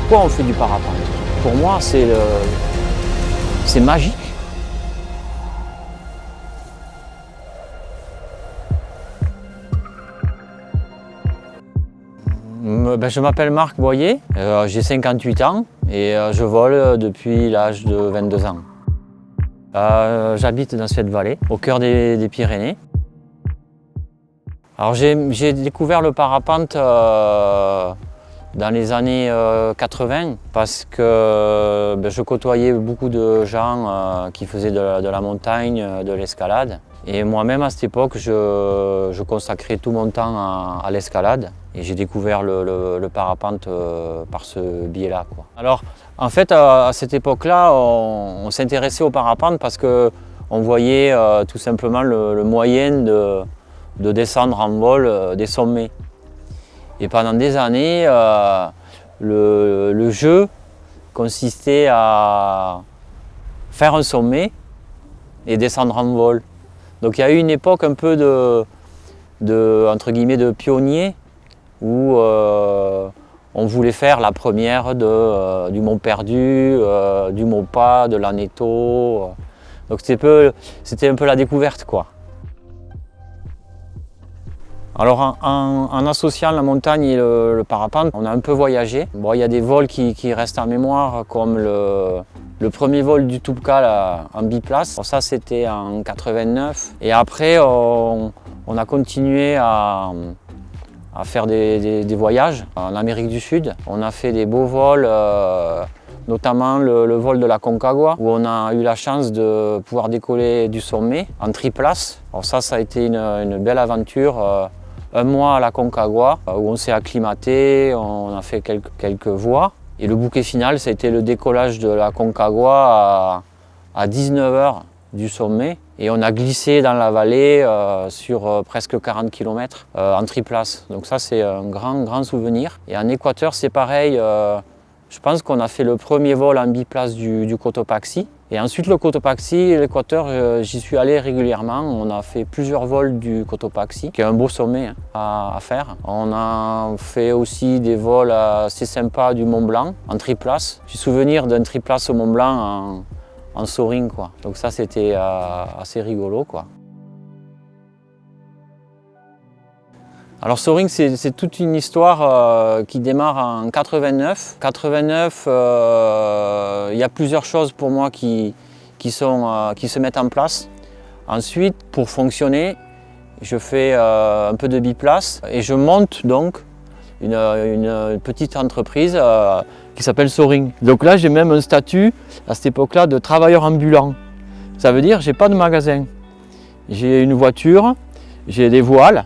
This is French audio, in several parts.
Pourquoi on fait du parapente? Pour moi, c'est magique. Je m'appelle Marc Boyer, j'ai 58 ans et je vole depuis l'âge de 22 ans. J'habite dans cette vallée, au cœur des Pyrénées. Alors j'ai découvert le parapente dans les années 80 parce que je côtoyais beaucoup de gens qui faisaient de la montagne, de l'escalade. Et moi-même à cette époque, je consacrais tout mon temps à l'escalade. Et j'ai découvert le parapente par ce biais-là. Alors en fait à cette époque-là, on s'intéressait au parapente parce qu'on voyait tout simplement le moyen de descendre en vol des sommets. Et pendant des années, le jeu consistait à faire un sommet et descendre en vol. Donc il y a eu une époque un peu entre guillemets, de pionnier où on voulait faire la première du Mont Perdu, du Maupas, de l'Aneto. Donc c'était un peu la découverte, quoi. Alors en associant la montagne et le parapente, on a un peu voyagé. Bon, il y a des vols qui restent en mémoire, comme le premier vol du Toubkal en biplace. Bon, ça c'était en 89. Et après on a continué à faire des voyages en Amérique du Sud. On a fait des beaux vols, notamment le vol de la Concagua, où on a eu la chance de pouvoir décoller du sommet en triplace. Alors ça a été une belle aventure. Un mois à la Concagua, où on s'est acclimaté, on a fait quelques voies. Et le bouquet final, ça a été le décollage de la Concagua à 19 h du sommet. Et on a glissé dans la vallée sur presque 40 km en triplace. Donc ça, c'est un grand souvenir. Et en Équateur, c'est pareil. Je pense qu'on a fait le premier vol en biplace du Cotopaxi. Et ensuite, le Cotopaxi, l'Équateur, j'y suis allé régulièrement. On a fait plusieurs vols du Cotopaxi, qui est un beau sommet à faire. On a fait aussi des vols assez sympas du Mont Blanc en triplace. J'ai souvenir d'un triplace au Mont Blanc en soaring, quoi. Donc ça, c'était assez rigolo, quoi. Alors soaring, c'est toute une histoire qui démarre en 89. 89, il y a plusieurs choses pour moi qui se mettent en place. Ensuite, pour fonctionner, je fais un peu de biplace et je monte donc une petite entreprise qui s'appelle Soaring. Donc là, j'ai même un statut à cette époque-là de travailleur ambulant. Ça veut dire que je n'ai pas de magasin. J'ai une voiture, j'ai des voiles.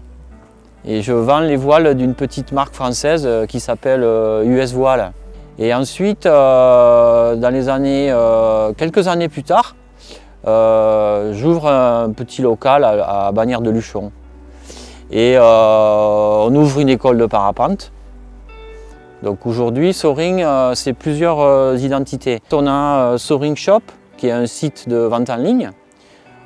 Et je vends les voiles d'une petite marque française qui s'appelle US Voile. Et ensuite, dans les années, quelques années plus tard, j'ouvre un petit local à Bagnères de Luchon. Et on ouvre une école de parapente. Donc aujourd'hui, Soaring, c'est plusieurs identités. On a Soaring Shop, qui est un site de vente en ligne.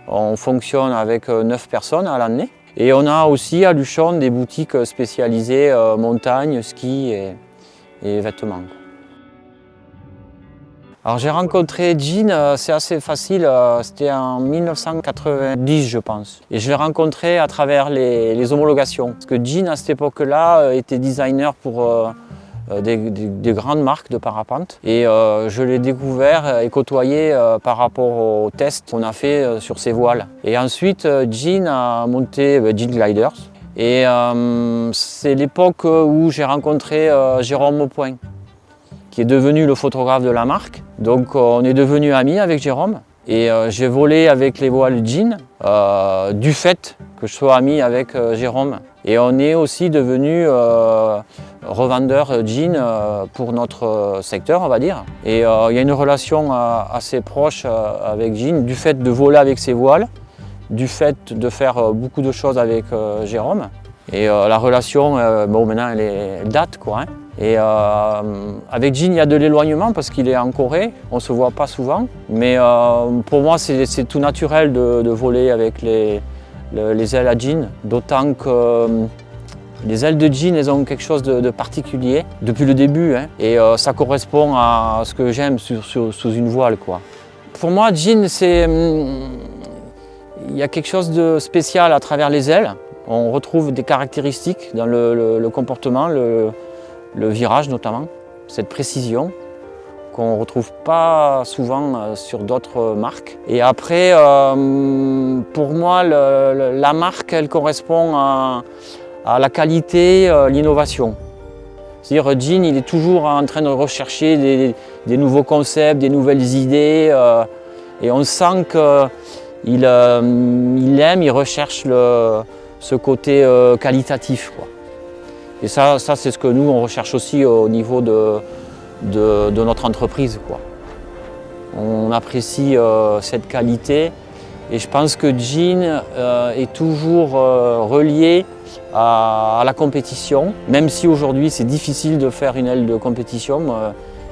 On fonctionne avec 9 personnes à l'année. Et on a aussi à Luchon des boutiques spécialisées montagne, ski et vêtements. Alors j'ai rencontré Jean, c'est assez facile, c'était en 1990 je pense. Et je l'ai rencontré à travers les homologations. Parce que Jean à cette époque-là était designer pour des grandes marques de parapente. Et je l'ai découvert et côtoyé par rapport aux tests qu'on a fait sur ses voiles. Et ensuite, Jean a monté Jean Gliders. Et c'est l'époque où j'ai rencontré Jérôme Maupoint, qui est devenu le photographe de la marque. Donc on est devenus amis avec Jérôme. Et j'ai volé avec les voiles Jean du fait que je sois ami avec Jérôme. Et on est aussi devenu revendeur jean pour notre secteur, on va dire. Et il y a une relation assez proche avec Jean du fait de voler avec ses voiles, du fait de faire beaucoup de choses avec Jérôme. Et la relation, bon, maintenant elle date, quoi. Hein. Et avec Jean, il y a de l'éloignement parce qu'il est en Corée, on ne se voit pas souvent. Mais pour moi, c'est tout naturel de voler avec les ailes à Jean, d'autant que Les ailes de jean, elles ont quelque chose de particulier depuis le début, hein, et ça correspond à ce que j'aime sous une voile, quoi. Pour moi, jean, il y a quelque chose de spécial à travers les ailes. On retrouve des caractéristiques dans le comportement, le virage notamment, cette précision qu'on ne retrouve pas souvent sur d'autres marques. Et après, pour moi, la marque, elle correspond à la qualité, l'innovation. C'est-à-dire, Jean, il est toujours en train de rechercher des nouveaux concepts, des nouvelles idées, et on sent qu'il il recherche ce côté qualitatif, quoi. Et ça c'est ce que nous, on recherche aussi au niveau de notre entreprise, quoi. On apprécie cette qualité et je pense que Jean est toujours relié à la compétition, même si aujourd'hui c'est difficile de faire une aile de compétition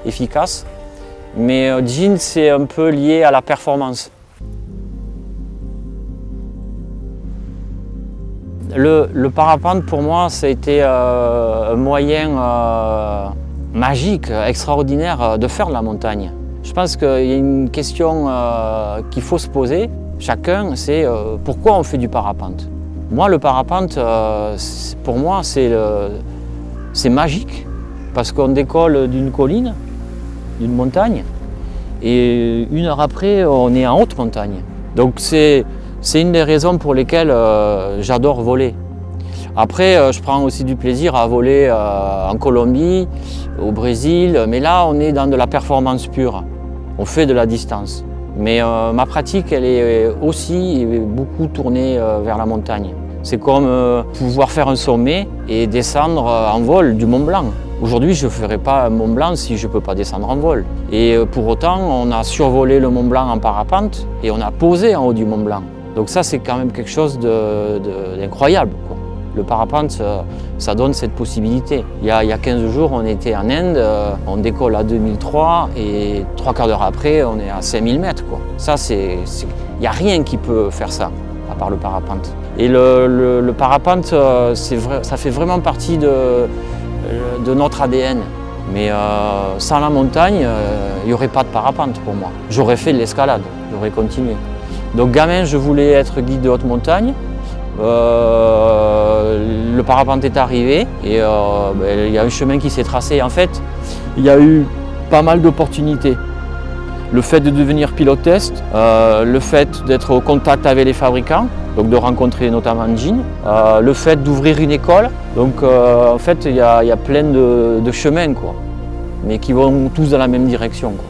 efficace. Mais Jean, c'est un peu lié à la performance. Le parapente, pour moi, ça a été un moyen magique, extraordinaire de faire de la montagne. Je pense qu'il y a une question qu'il faut se poser, chacun, c'est pourquoi on fait du parapente. Moi, le parapente, pour moi, c'est magique, parce qu'on décolle d'une colline, d'une montagne, et une heure après, on est en haute montagne. Donc c'est une des raisons pour lesquelles j'adore voler. Après, je prends aussi du plaisir à voler en Colombie, au Brésil, mais là, on est dans de la performance pure. On fait de la distance. Mais ma pratique, elle est aussi beaucoup tournée vers la montagne. C'est comme pouvoir faire un sommet et descendre en vol du Mont Blanc. Aujourd'hui, je ne ferai pas un Mont Blanc si je ne peux pas descendre en vol. Et pour autant, on a survolé le Mont Blanc en parapente et on a posé en haut du Mont Blanc. Donc ça, c'est quand même quelque chose d'incroyable, quoi. Le parapente, ça donne cette possibilité. Il y a 15 jours, on était en Inde, on décolle à 2003 et 3/4 d'heure après, on est à 5000 mètres, quoi. Ça, il n'y a rien qui peut faire ça, à part le parapente. Et le parapente, ça fait vraiment partie de notre ADN. Mais sans la montagne, il n'y aurait pas de parapente pour moi. J'aurais fait de l'escalade, j'aurais continué. Donc gamin, je voulais être guide de haute montagne. Le parapente est arrivé et il y a un chemin qui s'est tracé. En fait, il y a eu pas mal d'opportunités. Le fait de devenir pilote test, le fait d'être au contact avec les fabricants, donc de rencontrer notamment Jean, le fait d'ouvrir une école. Donc en fait, il y a plein de chemins, quoi, mais qui vont tous dans la même direction, quoi.